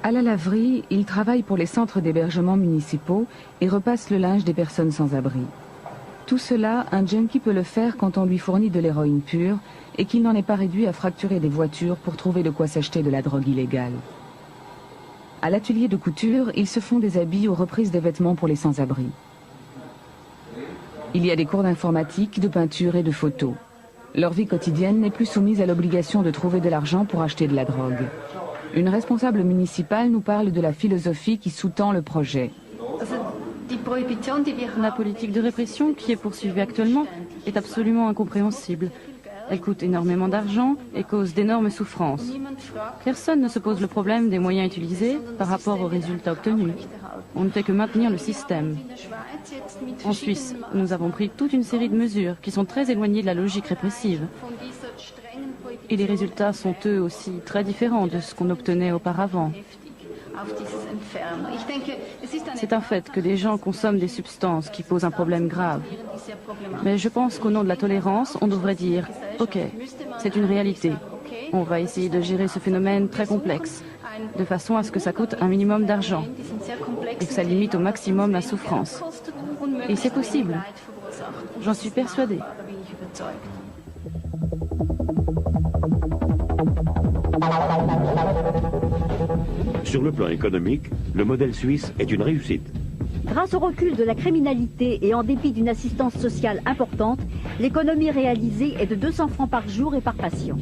À la laverie, ils travaillent pour les centres d'hébergement municipaux et repassent le linge des personnes sans abri. Tout cela, un junkie peut le faire quand on lui fournit de l'héroïne pure et qu'il n'en est pas réduit à fracturer des voitures pour trouver de quoi s'acheter de la drogue illégale. À l'atelier de couture, ils se font des habits aux reprises des vêtements pour les sans-abri. Il y a des cours d'informatique, de peinture et de photo. Leur vie quotidienne n'est plus soumise à l'obligation de trouver de l'argent pour acheter de la drogue. Une responsable municipale nous parle de la philosophie qui sous-tend le projet. La politique de répression qui est poursuivie actuellement est absolument incompréhensible. Elle coûte énormément d'argent et cause d'énormes souffrances. Personne ne se pose le problème des moyens utilisés par rapport aux résultats obtenus. On ne fait que maintenir le système. En Suisse, nous avons pris toute une série de mesures qui sont très éloignées de la logique répressive. Et les résultats sont eux aussi très différents de ce qu'on obtenait auparavant. C'est un fait que des gens consomment des substances qui posent un problème grave. Mais je pense qu'au nom de la tolérance, on devrait dire « Ok, c'est une réalité. On va essayer de gérer ce phénomène très complexe, de façon à ce que ça coûte un minimum d'argent et que ça limite au maximum la souffrance. » Et c'est possible. J'en suis persuadée. Sur le plan économique, le modèle suisse est une réussite. Grâce au recul de la criminalité et en dépit d'une assistance sociale importante, l'économie réalisée est de 200 francs par jour et par patient.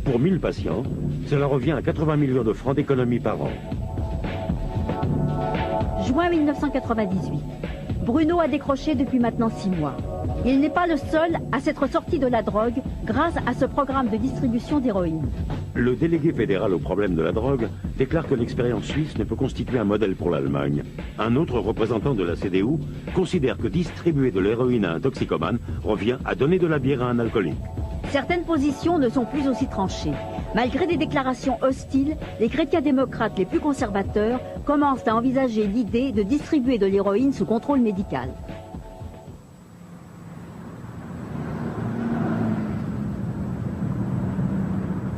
Pour 1000 patients, cela revient à 80 millions de francs d'économie par an. Juin 1998. Bruno a décroché depuis maintenant 6 mois. Il n'est pas le seul à s'être sorti de la drogue grâce à ce programme de distribution d'héroïne. Le délégué fédéral au problème de la drogue déclare que l'expérience suisse ne peut constituer un modèle pour l'Allemagne. Un autre représentant de la CDU considère que distribuer de l'héroïne à un toxicomane revient à donner de la bière à un alcoolique. Certaines positions ne sont plus aussi tranchées. Malgré des déclarations hostiles, les chrétiens démocrates les plus conservateurs commencent à envisager l'idée de distribuer de l'héroïne sous contrôle médical.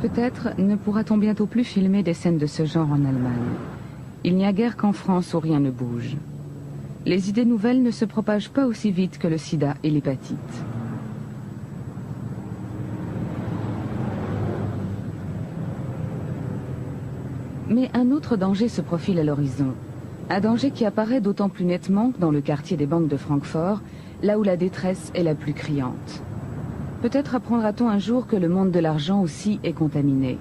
Peut-être ne pourra-t-on bientôt plus filmer des scènes de ce genre en Allemagne. Il n'y a guère qu'en France où rien ne bouge. Les idées nouvelles ne se propagent pas aussi vite que le sida et l'hépatite. Mais un autre danger se profile à l'horizon. Un danger qui apparaît d'autant plus nettement dans le quartier des banques de Francfort, là où la détresse est la plus criante. Peut-être apprendra-t-on un jour que le monde de l'argent aussi est contaminé.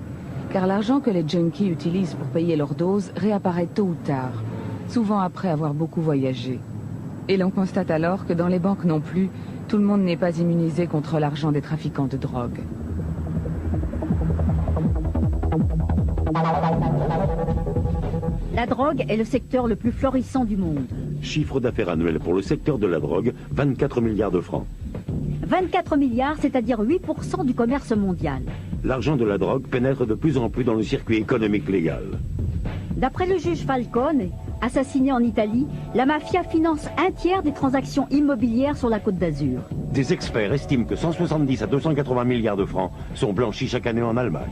Car l'argent que les junkies utilisent pour payer leurs doses réapparaît tôt ou tard, souvent après avoir beaucoup voyagé. Et l'on constate alors que dans les banques non plus, tout le monde n'est pas immunisé contre l'argent des trafiquants de drogue. La drogue est le secteur le plus florissant du monde. Chiffre d'affaires annuel pour le secteur de la drogue, 24 milliards de francs. 24 milliards, c'est-à-dire 8% du commerce mondial. L'argent de la drogue pénètre de plus en plus dans le circuit économique légal. D'après le juge Falcone, assassiné en Italie, la mafia finance un tiers des transactions immobilières sur la Côte d'Azur. Des experts estiment que 170 à 280 milliards de francs sont blanchis chaque année en Allemagne.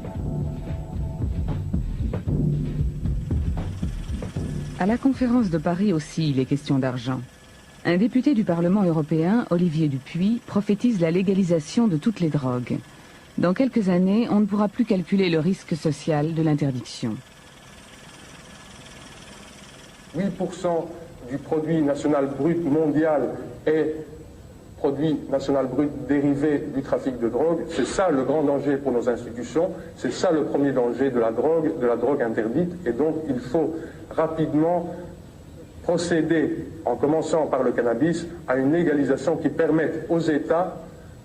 À la conférence de Paris aussi, il est question d'argent. Un député du Parlement européen, Olivier Dupuis, prophétise la légalisation de toutes les drogues. Dans quelques années, on ne pourra plus calculer le risque social de l'interdiction. 8% du produit national brut mondial est produit national brut dérivé du trafic de drogue. C'est ça le grand danger pour nos institutions. C'est ça le premier danger de la drogue interdite. Et donc il faut rapidement procéder, en commençant par le cannabis, à une légalisation qui permette aux États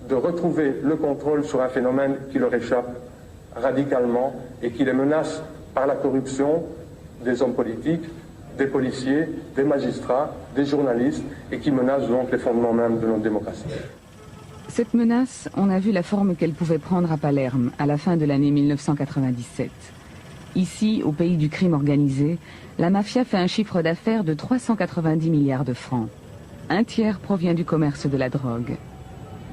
de retrouver le contrôle sur un phénomène qui leur échappe radicalement et qui les menace par la corruption des hommes politiques, des policiers, des magistrats, des journalistes et qui menace donc les fondements même de notre démocratie. Cette menace, on a vu la forme qu'elle pouvait prendre à Palerme à la fin de l'année 1997. Ici, au pays du crime organisé, la mafia fait un chiffre d'affaires de 390 milliards de francs. Un tiers provient du commerce de la drogue.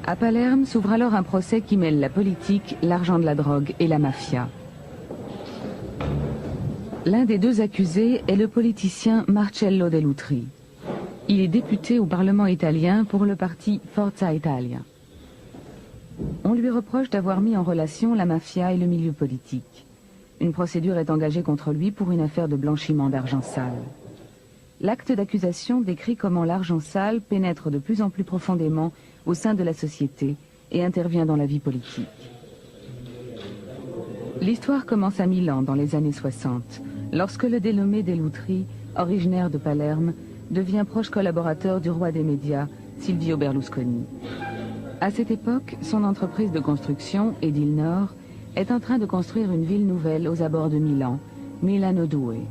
À Palerme s'ouvre alors un procès qui mêle la politique, l'argent de la drogue et la mafia. L'un des deux accusés est le politicien Marcello Dell'Utri. Il est député au Parlement italien pour le parti Forza Italia. On lui reproche d'avoir mis en relation la mafia et le milieu politique. Une procédure est engagée contre lui pour une affaire de blanchiment d'argent sale. L'acte d'accusation décrit comment l'argent sale pénètre de plus en plus profondément au sein de la société et intervient dans la vie politique. L'histoire commence à Milan dans les années 60, lorsque le dénommé Dell'Utri, originaire de Palerme, devient proche collaborateur du roi des médias, Silvio Berlusconi. À cette époque, son entreprise de construction, Edilnor, est en train de construire une ville nouvelle aux abords de Milan, Milano Due.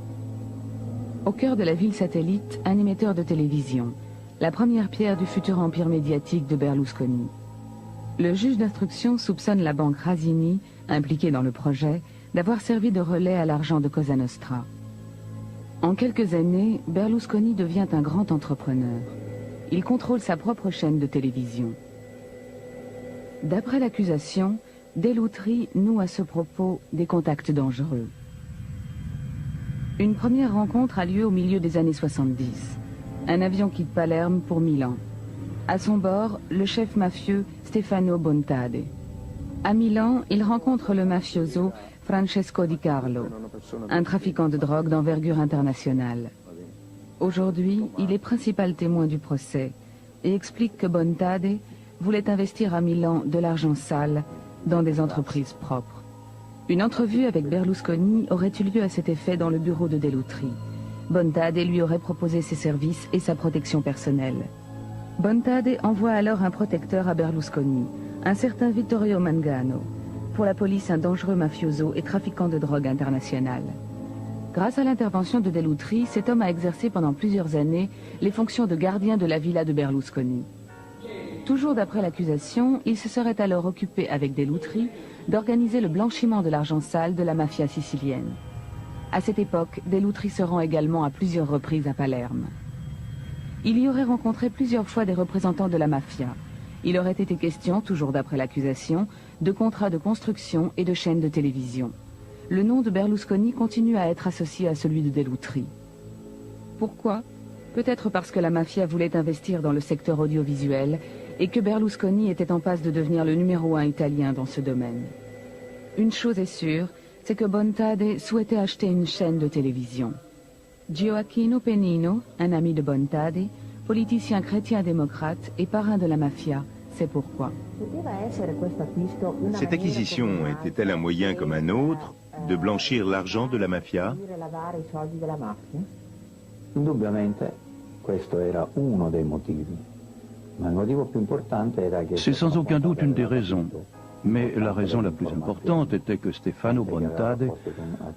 Au cœur de la ville satellite, un émetteur de télévision, la première pierre du futur empire médiatique de Berlusconi. Le juge d'instruction soupçonne la banque Rasini, impliquée dans le projet, d'avoir servi de relais à l'argent de Cosa Nostra. En quelques années, Berlusconi devient un grand entrepreneur. Il contrôle sa propre chaîne de télévision. D'après l'accusation, Dell'Utri noue à ce propos des contacts dangereux. Une première rencontre a lieu au milieu des années 70. Un avion quitte Palerme pour Milan. À son bord, le chef mafieux Stefano Bontade. À Milan, il rencontre le mafioso Francesco Di Carlo, un trafiquant de drogue d'envergure internationale. Aujourd'hui, il est principal témoin du procès et explique que Bontade voulait investir à Milan de l'argent sale dans des entreprises propres. Une entrevue avec Berlusconi aurait eu lieu à cet effet dans le bureau de Dell'Utri. Bontade lui aurait proposé ses services et sa protection personnelle. Bontade envoie alors un protecteur à Berlusconi, un certain Vittorio Mangano, pour la police un dangereux mafioso et trafiquant de drogue international. Grâce à l'intervention de Dell'Utri, cet homme a exercé pendant plusieurs années les fonctions de gardien de la villa de Berlusconi. Toujours d'après l'accusation, il se serait alors occupé avec Dell'Utri d'organiser le blanchiment de l'argent sale de la mafia sicilienne. À cette époque, Dell'Utri se rend également à plusieurs reprises à Palerme. Il y aurait rencontré plusieurs fois des représentants de la mafia. Il aurait été question, toujours d'après l'accusation, de contrats de construction et de chaînes de télévision. Le nom de Berlusconi continue à être associé à celui de Dell'Utri. Pourquoi? Peut-être parce que la mafia voulait investir dans le secteur audiovisuel et que Berlusconi était en passe de devenir le numéro 1 italien dans ce domaine. Une chose est sûre, c'est que Bontade souhaitait acheter une chaîne de télévision. Gioacchino Pennino, un ami de Bontade, politicien chrétien-démocrate et parrain de la mafia, c'est pourquoi. Cette acquisition était-elle un moyen comme un autre de blanchir l'argent de la mafia? C'est sans aucun doute une des raisons. Mais la raison la plus importante était que Stefano Bontade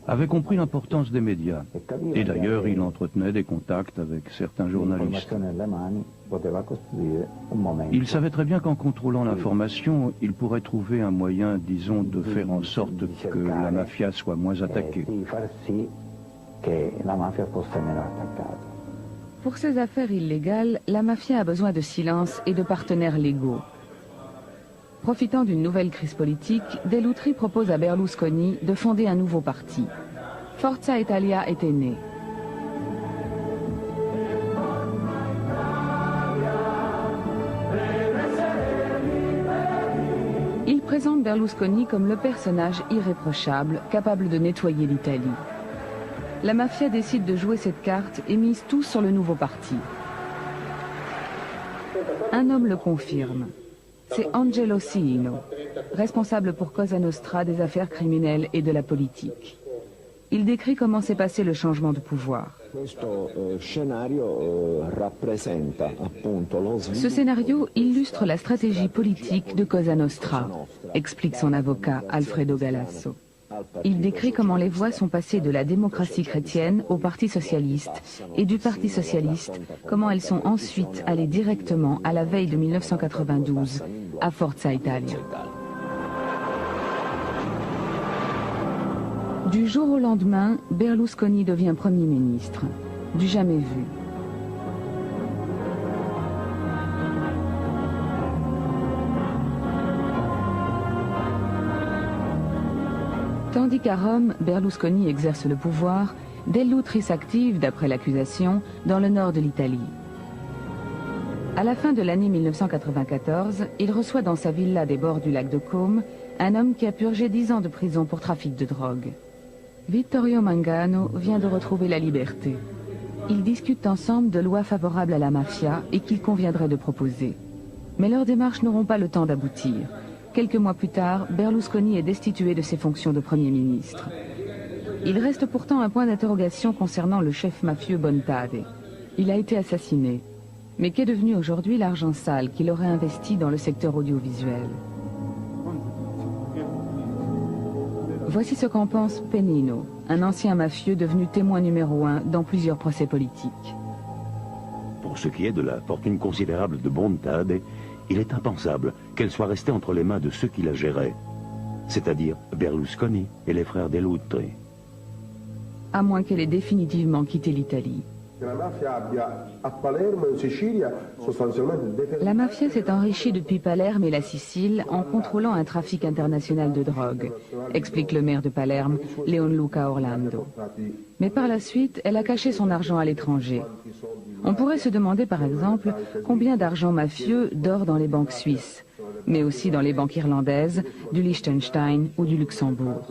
avait compris l'importance des médias. Et d'ailleurs, il entretenait des contacts avec certains journalistes. Il savait très bien qu'en contrôlant l'information, il pourrait trouver un moyen, disons, de faire en sorte que la mafia soit moins attaquée. Pour ces affaires illégales, la mafia a besoin de silence et de partenaires légaux. Profitant d'une nouvelle crise politique, Dell'Utri propose à Berlusconi de fonder un nouveau parti. Forza Italia était né. Il présente Berlusconi comme le personnage irréprochable, capable de nettoyer l'Italie. La mafia décide de jouer cette carte et mise tout sur le nouveau parti. Un homme le confirme. C'est Angelo Siino, responsable pour Cosa Nostra des affaires criminelles et de la politique. Il décrit comment s'est passé le changement de pouvoir. Ce scénario illustre la stratégie politique de Cosa Nostra, explique son avocat Alfredo Galasso. Il décrit comment les voix sont passées de la démocratie chrétienne au Parti socialiste et du Parti socialiste, comment elles sont ensuite allées directement à la veille de 1992 à Forza Italia. Du jour au lendemain, Berlusconi devient Premier ministre. Du jamais vu. Tandis qu'à Rome, Berlusconi exerce le pouvoir, Dell'Utri s'active, d'après l'accusation, dans le nord de l'Italie. À la fin de l'année 1994, il reçoit dans sa villa des bords du lac de Como un homme qui a purgé 10 ans de prison pour trafic de drogue. Vittorio Mangano vient de retrouver la liberté. Ils discutent ensemble de lois favorables à la mafia et qu'il conviendrait de proposer. Mais leurs démarches n'auront pas le temps d'aboutir. Quelques mois plus tard, Berlusconi est destitué de ses fonctions de Premier ministre. Il reste pourtant un point d'interrogation concernant le chef mafieux Bontade. Il a été assassiné. Mais qu'est devenu aujourd'hui l'argent sale qu'il aurait investi dans le secteur audiovisuel? Voici ce qu'en pense Pennino, un ancien mafieux devenu témoin numéro 1 dans plusieurs procès politiques. Pour ce qui est de la fortune considérable de Bontade, il est impensable qu'elle soit restée entre les mains de ceux qui la géraient, c'est-à-dire Berlusconi et les frères Dell'Utri. À moins qu'elle ait définitivement quitté l'Italie. La mafia s'est enrichie depuis Palerme et la Sicile en contrôlant un trafic international de drogue, explique le maire de Palerme, Leonluca Orlando. Mais par la suite, elle a caché son argent à l'étranger. On pourrait se demander par exemple combien d'argent mafieux dort dans les banques suisses, mais aussi dans les banques irlandaises, du Liechtenstein ou du Luxembourg.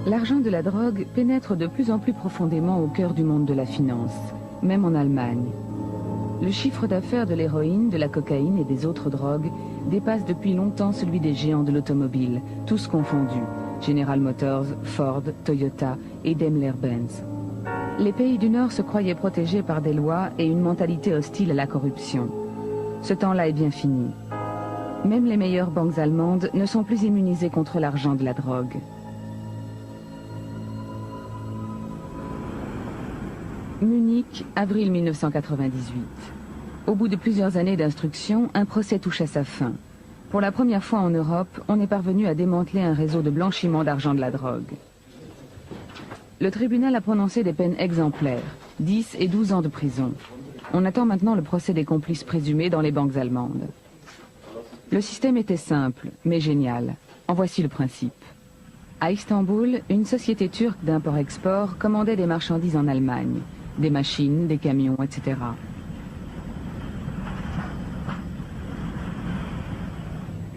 L'argent de la drogue pénètre de plus en plus profondément au cœur du monde de la finance, même en Allemagne. Le chiffre d'affaires de l'héroïne, de la cocaïne et des autres drogues dépasse depuis longtemps celui des géants de l'automobile, tous confondus, General Motors, Ford, Toyota et Daimler-Benz. Les pays du Nord se croyaient protégés par des lois et une mentalité hostile à la corruption. Ce temps-là est bien fini. Même les meilleures banques allemandes ne sont plus immunisées contre l'argent de la drogue. Munich, avril 1998. Au bout de plusieurs années d'instruction, un procès touche à sa fin. Pour la première fois en Europe, on est parvenu à démanteler un réseau de blanchiment d'argent de la drogue. Le tribunal a prononcé des peines exemplaires, 10 et 12 ans de prison. On attend maintenant le procès des complices présumés dans les banques allemandes. Le système était simple, mais génial. En voici le principe. À Istanbul, une société turque d'import-export commandait des marchandises en Allemagne. Des machines, des camions, etc.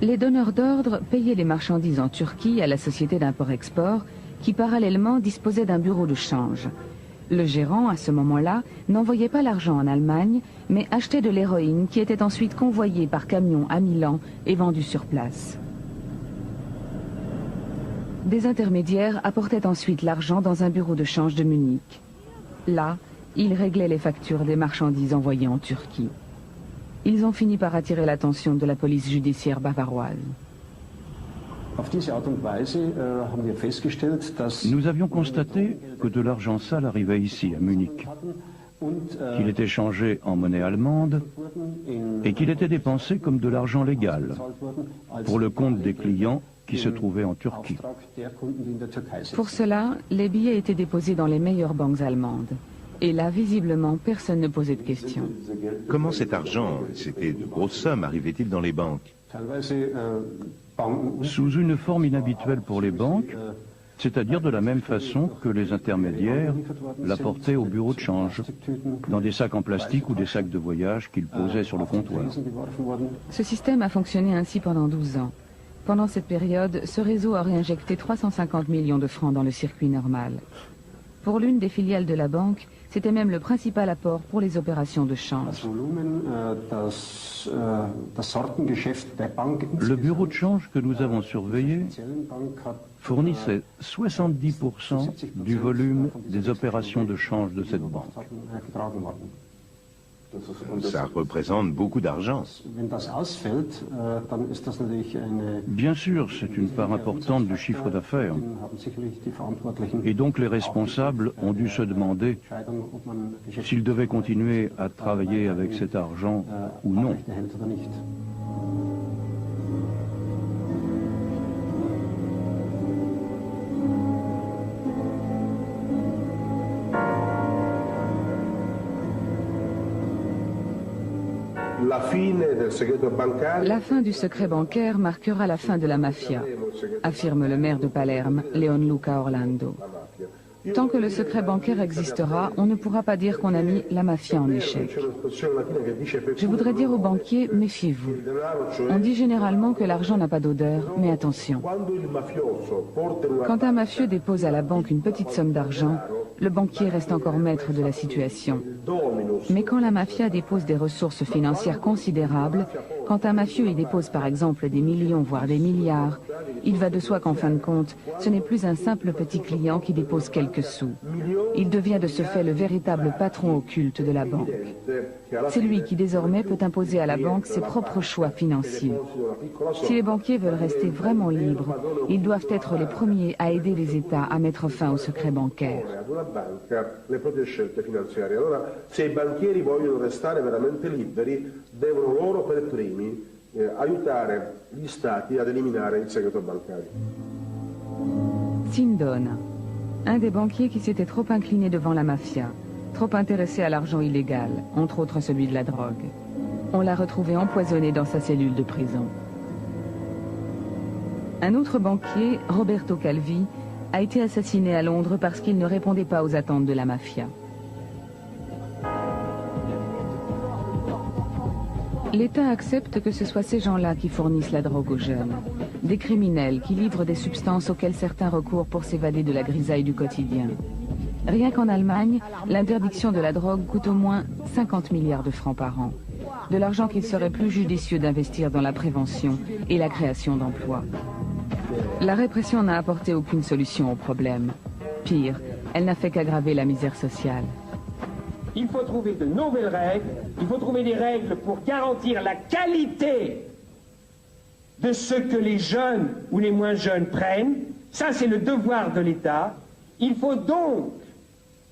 Les donneurs d'ordre payaient les marchandises en Turquie à la société d'import-export qui parallèlement disposait d'un bureau de change. Le gérant, à ce moment-là, n'envoyait pas l'argent en Allemagne, mais achetait de l'héroïne qui était ensuite convoyée par camion à Milan et vendue sur place. Des intermédiaires apportaient ensuite l'argent dans un bureau de change de Munich. Là, ils réglaient les factures des marchandises envoyées en Turquie. Ils ont fini par attirer l'attention de la police judiciaire bavaroise. Nous avions constaté que de l'argent sale arrivait ici, à Munich, qu'il était changé en monnaie allemande et qu'il était dépensé comme de l'argent légal pour le compte des clients qui se trouvaient en Turquie. Pour cela, les billets étaient déposés dans les meilleures banques allemandes. Et là, visiblement, personne ne posait de questions. Comment cet argent, c'était de grosses sommes, arrivait-il dans les banques? Sous une forme inhabituelle pour les banques, c'est-à-dire de la même façon que les intermédiaires l'apportaient au bureau de change, dans des sacs en plastique ou des sacs de voyage qu'ils posaient sur le comptoir. Ce système a fonctionné ainsi pendant 12 ans. Pendant cette période, ce réseau a réinjecté 350 millions de francs dans le circuit normal. Pour l'une des filiales de la banque, c'était même le principal apport pour les opérations de change. Le bureau de change que nous avons surveillé fournissait 70% du volume des opérations de change de cette banque. Ça représente beaucoup d'argent. Bien sûr, c'est une part importante du chiffre d'affaires. Et donc les responsables ont dû se demander s'ils devaient continuer à travailler avec cet argent ou non. La fin du secret bancaire marquera la fin de la mafia, affirme le maire de Palerme, Leonluca Orlando. Tant que le secret bancaire existera, on ne pourra pas dire qu'on a mis la mafia en échec. Je voudrais dire aux banquiers, méfiez-vous. On dit généralement que l'argent n'a pas d'odeur, mais attention. Quand un mafieux dépose à la banque une petite somme d'argent, le banquier reste encore maître de la situation. Mais quand la mafia dépose des ressources financières considérables, quand un mafieux y dépose par exemple des millions, voire des milliards, il va de soi qu'en fin de compte, ce n'est plus un simple petit client qui dépose quelques sous. Il devient de ce fait le véritable patron occulte de la banque. C'est lui qui désormais peut imposer à la banque ses propres choix financiers. Si les banquiers veulent rester vraiment libres, ils doivent être les premiers à aider les États à mettre fin au secret bancaire. Se i banchieri vogliono restare veramente liberi, devono loro per primi aiutare gli stati ad eliminare il segreto bancario. Sindona, un des banquiers qui s'était trop incliné devant la mafia, trop intéressé à l'argent illégal, entre autres celui de la drogue. On l'a retrouvé empoisonné dans sa cellule de prison. Un autre banquier, Roberto Calvi, a été assassiné à Londres parce qu'il ne répondait pas aux attentes de la mafia. L'État accepte que ce soit ces gens-là qui fournissent la drogue aux jeunes. Des criminels qui livrent des substances auxquelles certains recourent pour s'évader de la grisaille du quotidien. Rien qu'en Allemagne, l'interdiction de la drogue coûte au moins 50 milliards de francs par an. De l'argent qu'il serait plus judicieux d'investir dans la prévention et la création d'emplois. La répression n'a apporté aucune solution au problème. Pire, elle n'a fait qu'aggraver la misère sociale. Il faut trouver de nouvelles règles, il faut trouver des règles pour garantir la qualité de ce que les jeunes ou les moins jeunes prennent. Ça, c'est le devoir de l'État. Il faut donc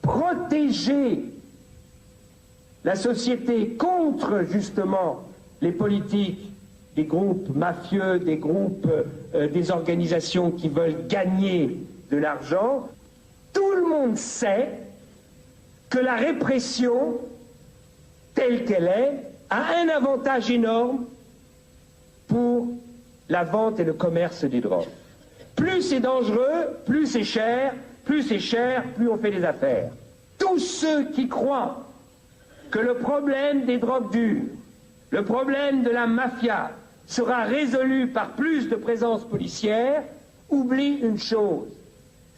protéger la société contre, justement, les politiques des groupes mafieux, des groupes, des organisations qui veulent gagner de l'argent. Tout le monde sait que la répression, telle qu'elle est, a un avantage énorme pour la vente et le commerce des drogues. Plus c'est dangereux, plus c'est cher, plus on fait des affaires. Tous ceux qui croient que le problème des drogues dures, le problème de la mafia sera résolu par plus de présence policière, oublient une chose.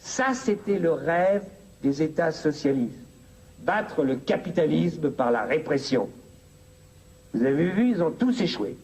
Ça, c'était le rêve des États socialistes. Battre le capitalisme par la répression. Vous avez vu, ils ont tous échoué.